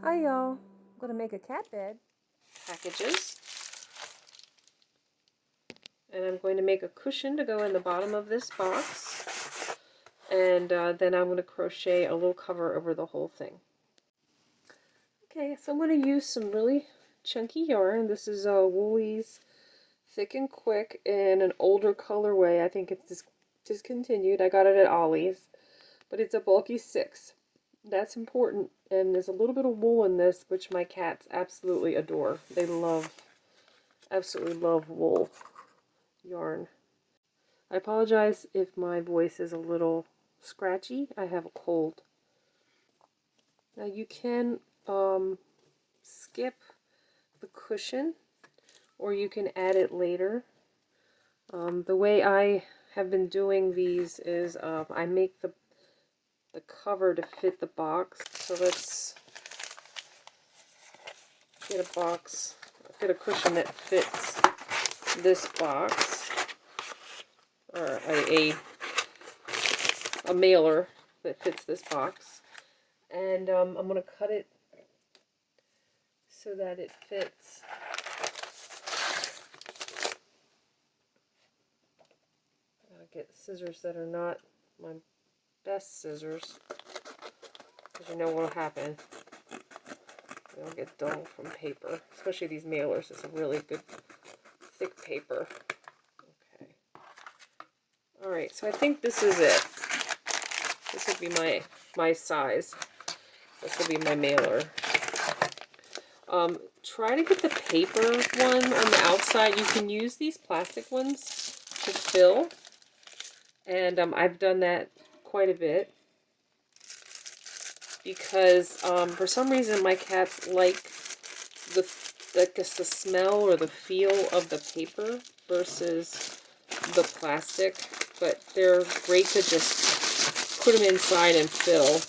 Hi y'all, I'm going to make a cat bed packages, and I'm going to make a cushion to go in the bottom of this box, and then I'm going to crochet a little cover over the whole thing. Okay, so I'm going to use some really chunky yarn. This is Woolies Thick and Quick in an older colorway. I think it's discontinued. I got it at Ollie's, but it's a bulky 6. That's important, and there's a little bit of wool in this, which my cats absolutely adore. They absolutely love wool yarn. I apologize if my voice is a little scratchy. I have a cold. Now you can skip the cushion, or you can add it later. The way I have been doing these is I make the cover to fit the box. So let's get a box, get a cushion that fits this box, or a mailer that fits this box, and I'm going to cut it so that it fits. I'll get scissors that are not my best scissors, because you know what will happen. They'll get dull from paper, especially these mailers. It's a really good thick paper. Okay. Alright, so I think this is it. This would be my size. This will be my mailer. Try to get the paper one on the outside. You can use these plastic ones to fill, and I've done that quite a bit because for some reason my cats like the smell or the feel of the paper versus the plastic, but they're great to just put them inside and fill.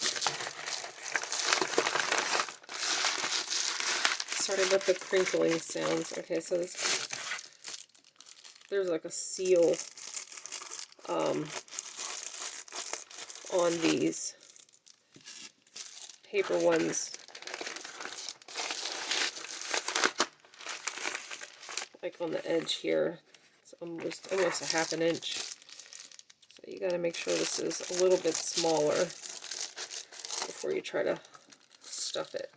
Started with the crinkling sounds. Okay, so there's like a seal on these paper ones, like on the edge here. It's almost a ½ inch. So you got to make sure this is a little bit smaller before you try to stuff it.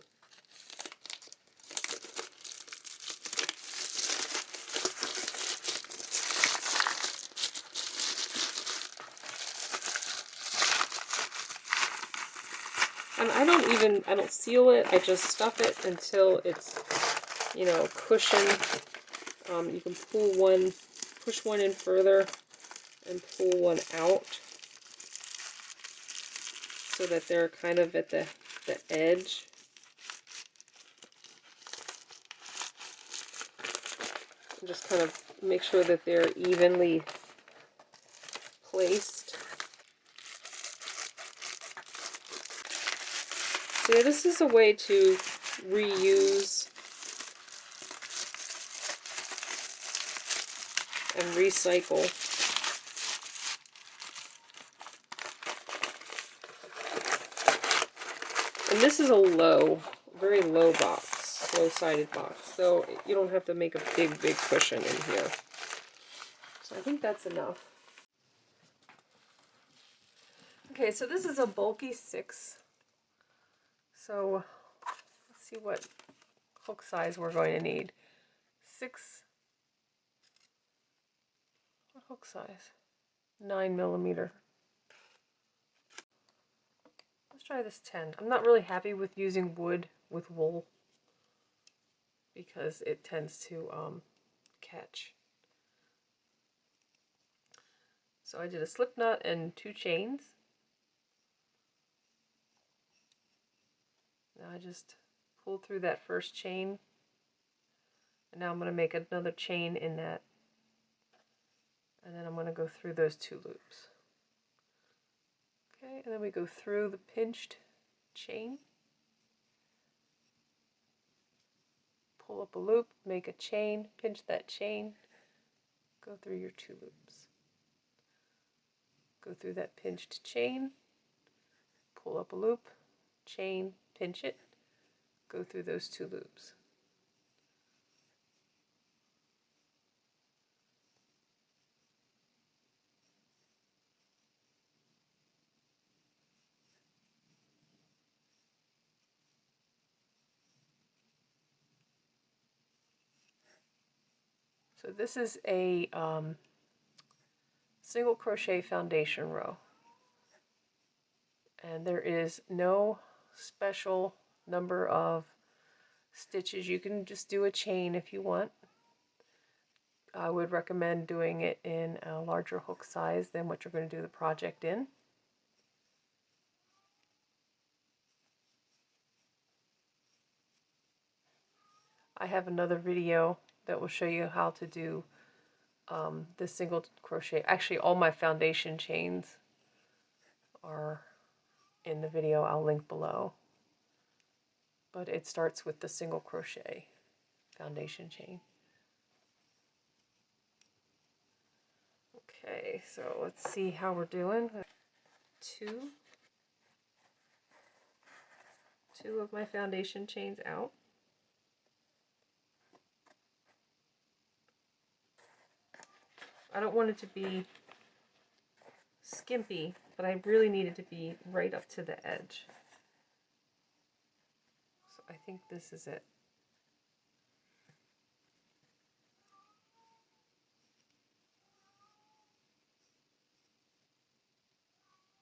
And I don't seal it, I just stuff it until it's, you know, cushion. You can push one in further and pull one out so that they're kind of at the edge. And just kind of make sure that they're evenly placed. So yeah, this is a way to reuse and recycle. And this is a very low box, low-sided box, so you don't have to make a big cushion in here. So I think that's enough. Okay, so this is a bulky 6. So let's see what hook size we're going to need. 6. What hook size? 9mm. Let's try this 10. I'm not really happy with using wood with wool because it tends to catch. So I did a slip knot and 2 chains. Now I just pulled through that first chain, and now I'm going to make another chain in that, and then I'm going to go through those 2 loops. Okay, and then we go through the pinched chain, pull up a loop, make a chain, pinch that chain, go through your 2 loops. Go through that pinched chain, pull up a loop, chain, pinch it, go through those 2 loops. So this is a single crochet foundation row, and there is no special number of stitches. You can just do a chain if you want. I would recommend doing it in a larger hook size than what you're going to do the project in. I have another video that will show you how to do this single crochet. Actually, all my foundation chains are in the video I'll link below. But it starts with the single crochet foundation chain. Okay, so let's see how we're doing. Two of my foundation chains out. I don't want it to be skimpy, but I really need it to be right up to the edge. So I think this is it.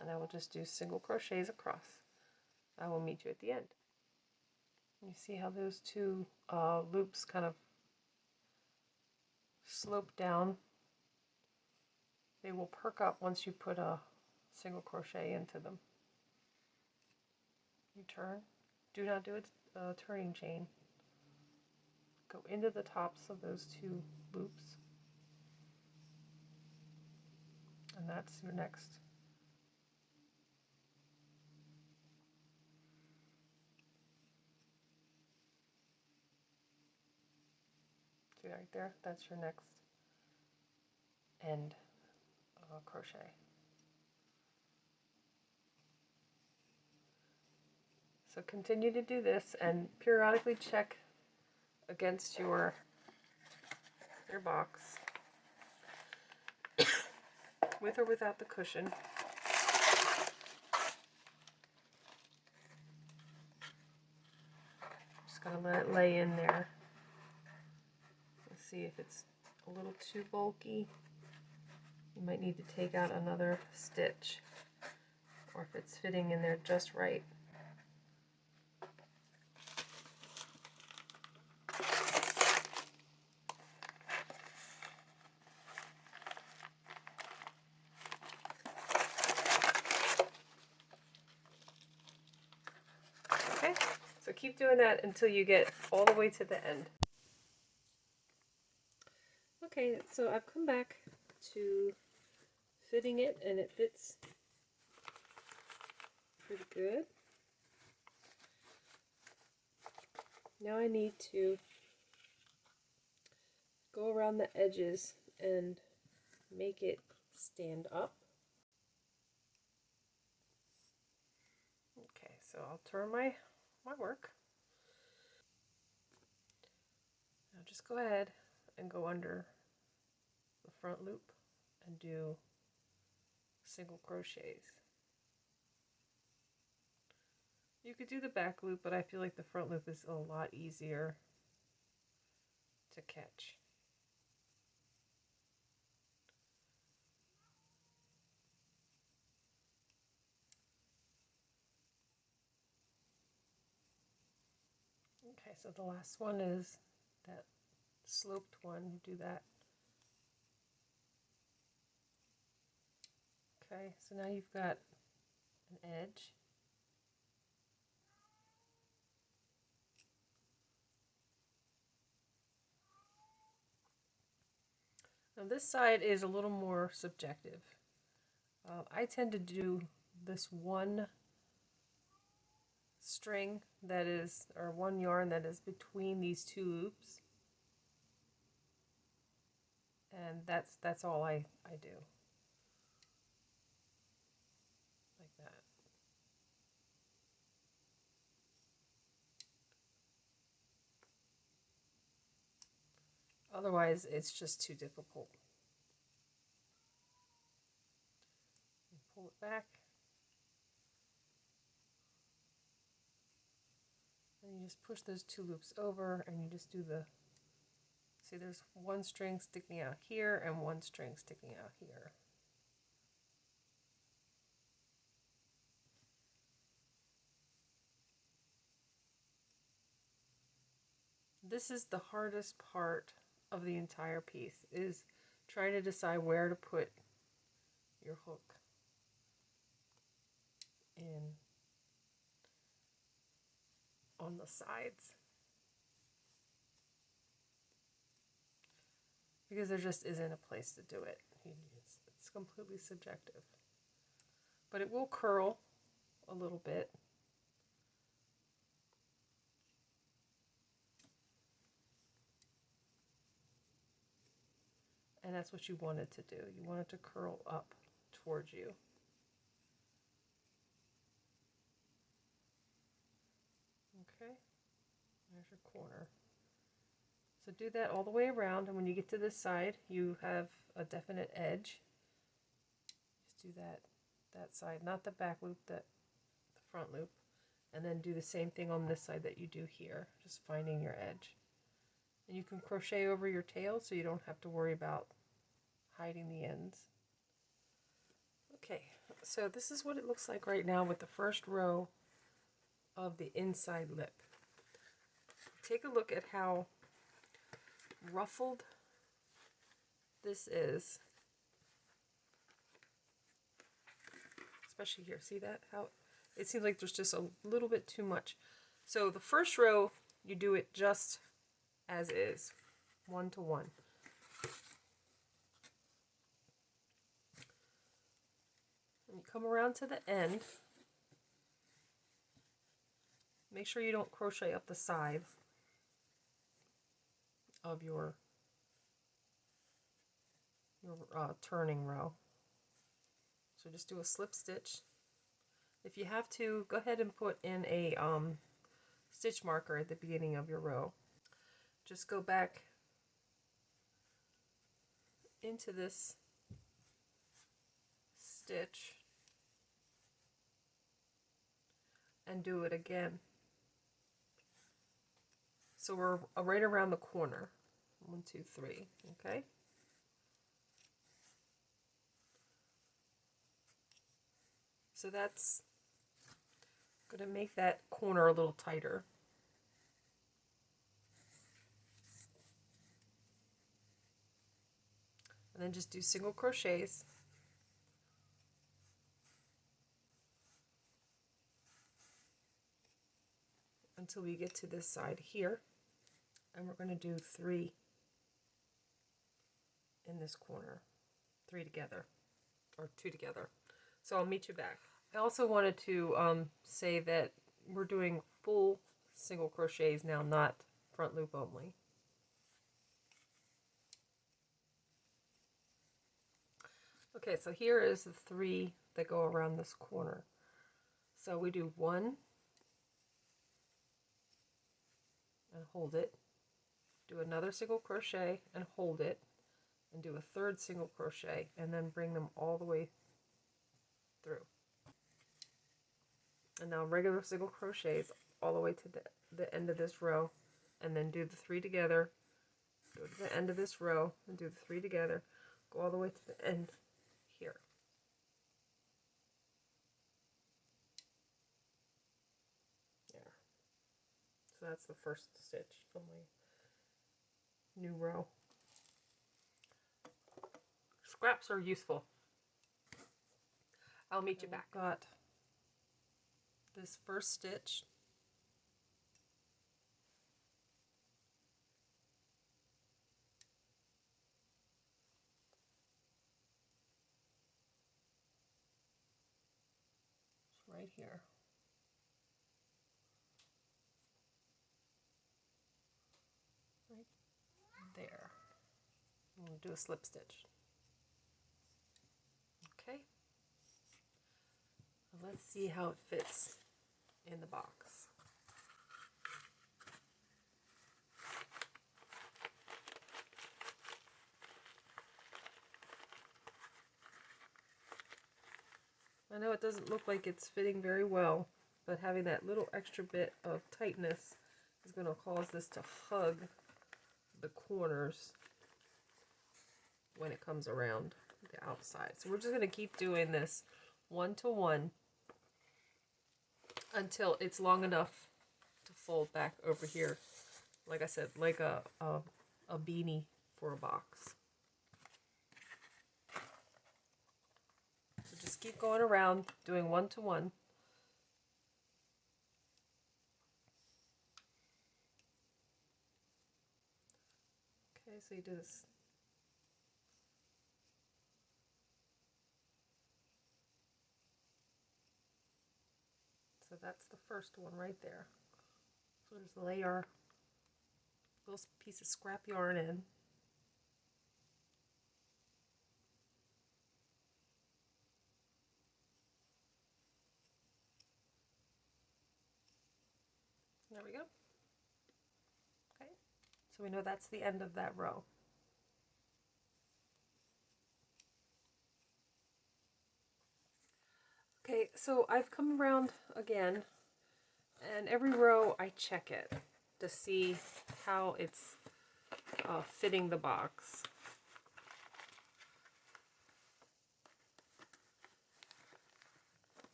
And I will just do single crochets across. I will meet you at the end. You see how those 2 loops kind of slope down? They will perk up once you put a single crochet into them. You turn. Do not do a turning chain. Go into the tops of those 2 loops. And that's your next. See right there? That's your next end crochet. So continue to do this and periodically check against your box with or without the cushion. Just gonna let it lay in there. Let's see if it's a little too bulky. You might need to take out another stitch, or if it's fitting in there just right. Okay, so keep doing that until you get all the way to the end. Okay, so I've come back to fitting it, and it fits pretty good. Now I need to go around the edges and make it stand up. Okay, so I'll turn my work. Now just go ahead and go under the front loop and do single crochets. You could do the back loop, but I feel like the front loop is a lot easier to catch. Okay, so the last one is that sloped one. You do that. Okay, so now you've got an edge. Now this side is a little more subjective. I tend to do this one string that is, or one yarn that is between these 2 loops, and that's all I do, like that. Otherwise, it's just too difficult. Pull it back. And you just push those 2 loops over and you just do the, see there's 1 string sticking out here and 1 string sticking out here. This is the hardest part of the entire piece, is trying to decide where to put your hook in on the sides. Because there just isn't a place to do it. It's completely subjective. But it will curl a little bit. And that's what you want it to do. You want it to curl up towards you. Okay, there's your corner. So do that all the way around, and when you get to this side, you have a definite edge. Just do that side, not the back loop, the front loop. And then do the same thing on this side that you do here, just finding your edge. And you can crochet over your tail so you don't have to worry about hiding the ends. Okay, so this is what it looks like right now with the first row of the inside lip. Take a look at how ruffled this is. Especially here, see that? How it seems like there's just a little bit too much. So the first row, you do it just as is, 1 to 1. And you come around to the end. Make sure you don't crochet up the side of your turning row. So just do a slip stitch. If you have to, go ahead and put in a stitch marker at the beginning of your row. Just go back into this stitch and do it again. So we're right around the corner. 1, 2, 3, okay? So that's going to make that corner a little tighter. And then just do single crochets until we get to this side here. And we're going to do 3 in this corner, 3 together, or 2 together. So I'll meet you back. I also wanted to say that we're doing full single crochets now, not front loop only. Okay, so here is the 3 that go around this corner. So we do 1 and hold it, do another single crochet and hold it, and do a 3rd single crochet, and then bring them all the way through. And now regular single crochets all the way to the end of this row, and then do the 3 together, go to the end of this row and do the 3 together, go all the way to the end here. There. So that's the first stitch on my new row. Scraps are useful. I'll meet you back. Got this first stitch. It's right here. Right there. I'm going to do a slip stitch. Okay. Let's see how it fits in the box. I know it doesn't look like it's fitting very well, but having that little extra bit of tightness is going to cause this to hug the corners when it comes around the outside. So we're just going to keep doing this 1 to 1 until it's long enough to fold back over here. Like I said, like a beanie for a box. So just keep going around doing 1 to 1. Okay, so you do this. So that's the first one right there. So just lay our little piece of scrap yarn in. There we go. Okay, so we know that's the end of that row. Okay, so I've come around again, and every row I check it to see how it's fitting the box.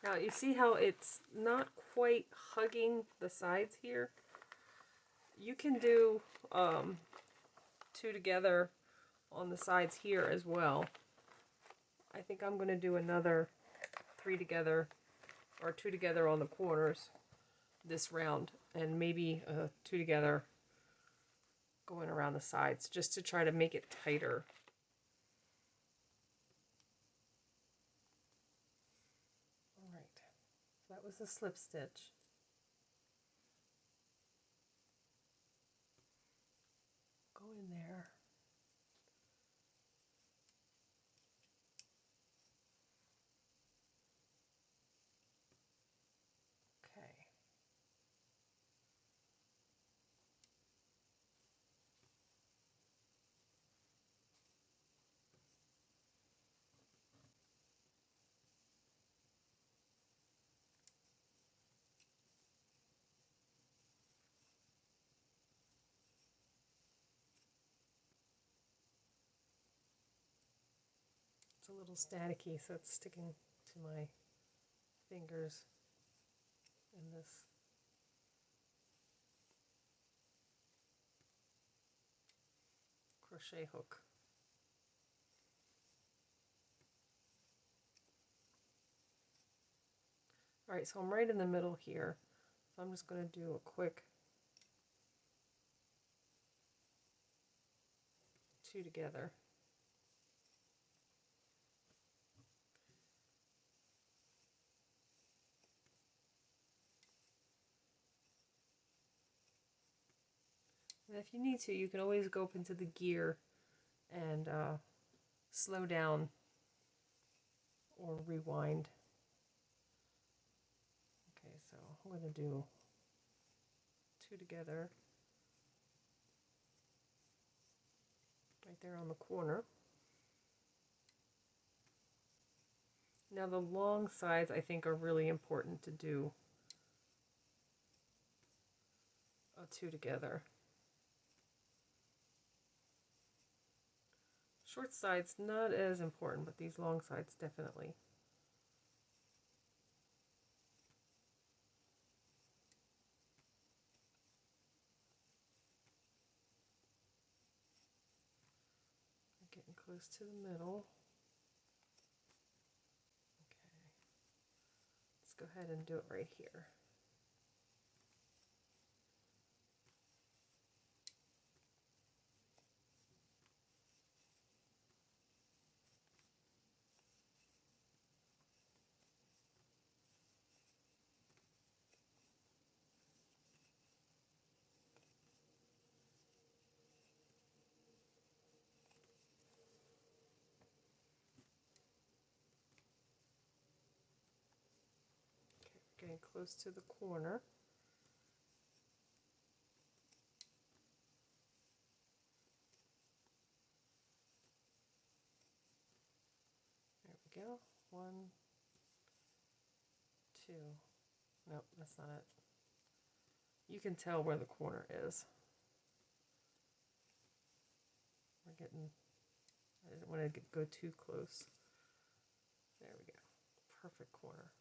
Now you see how it's not quite hugging the sides here? You can do 2 together on the sides here as well. I think I'm going to do another 3 together or 2 together on the corners this round, and maybe 2 together going around the sides just to try to make it tighter. Alright, so that was the slip stitch. Go in there. Okay. It's a little staticky, so it's sticking to my fingers in this crochet hook. Alright, so I'm right in the middle here, so I'm just going to do a quick 2 together. And if you need to, you can always go up into the gear and slow down or rewind. Okay, so I'm going to do 2 together right there on the corner. Now the long sides I think are really important to do a 2 together. Short sides not as important, but these long sides definitely. Getting close to the middle. Okay, let's go ahead and do it right here. Getting close to the corner. go. 1, 2. Nope, that's not it. You can tell where the corner is. We're getting, I didn't want to go too close. There we go. Perfect corner.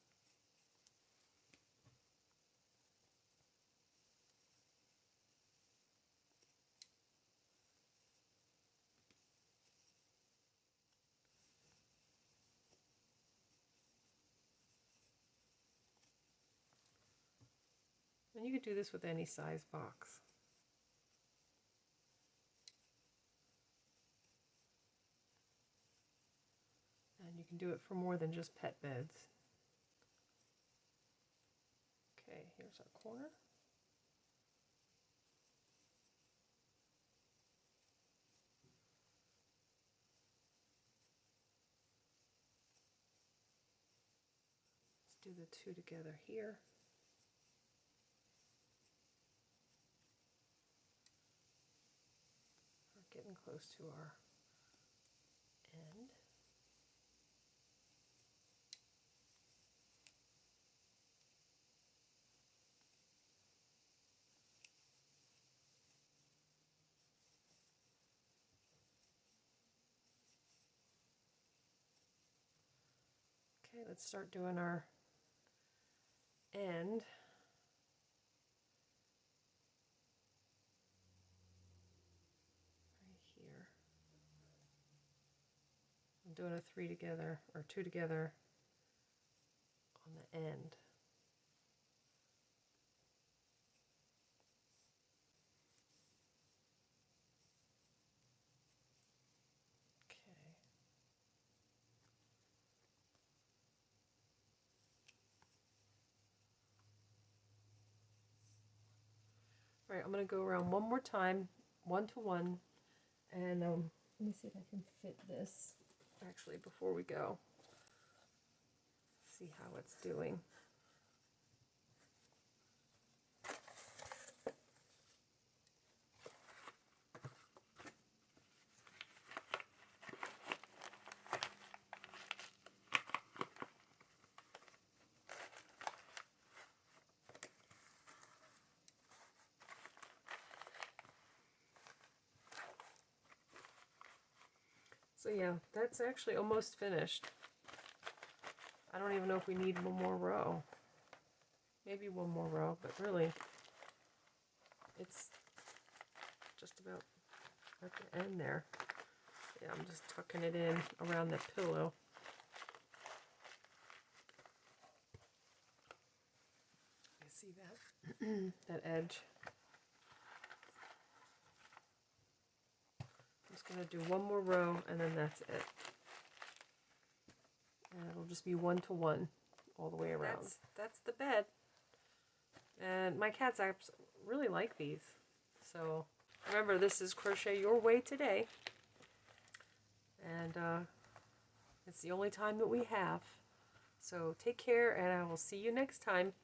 And you could do this with any size box. And you can do it for more than just pet beds. Okay, here's our corner. Let's do the two together here. We're getting close to our end. Okay, let's start doing our end. Right here. I'm doing a 3 together, or 2 together on the end. Okay. All right, I'm going to go around one more time, 1 to 1, and let me see if I can fit this actually before we go. See how it's doing. So yeah, that's actually almost finished. I don't even know if we need one more row. Maybe one more row, but really, it's just about at the end there. Yeah, I'm just tucking it in around the pillow. You see that? That edge. I'm just going to do one more row and then that's it. And it'll just be 1 to 1 all the way around. That's the bed. And my cats really like these. So remember, this is Crochet Your Way today. And it's the only time that we have. So take care, and I will see you next time.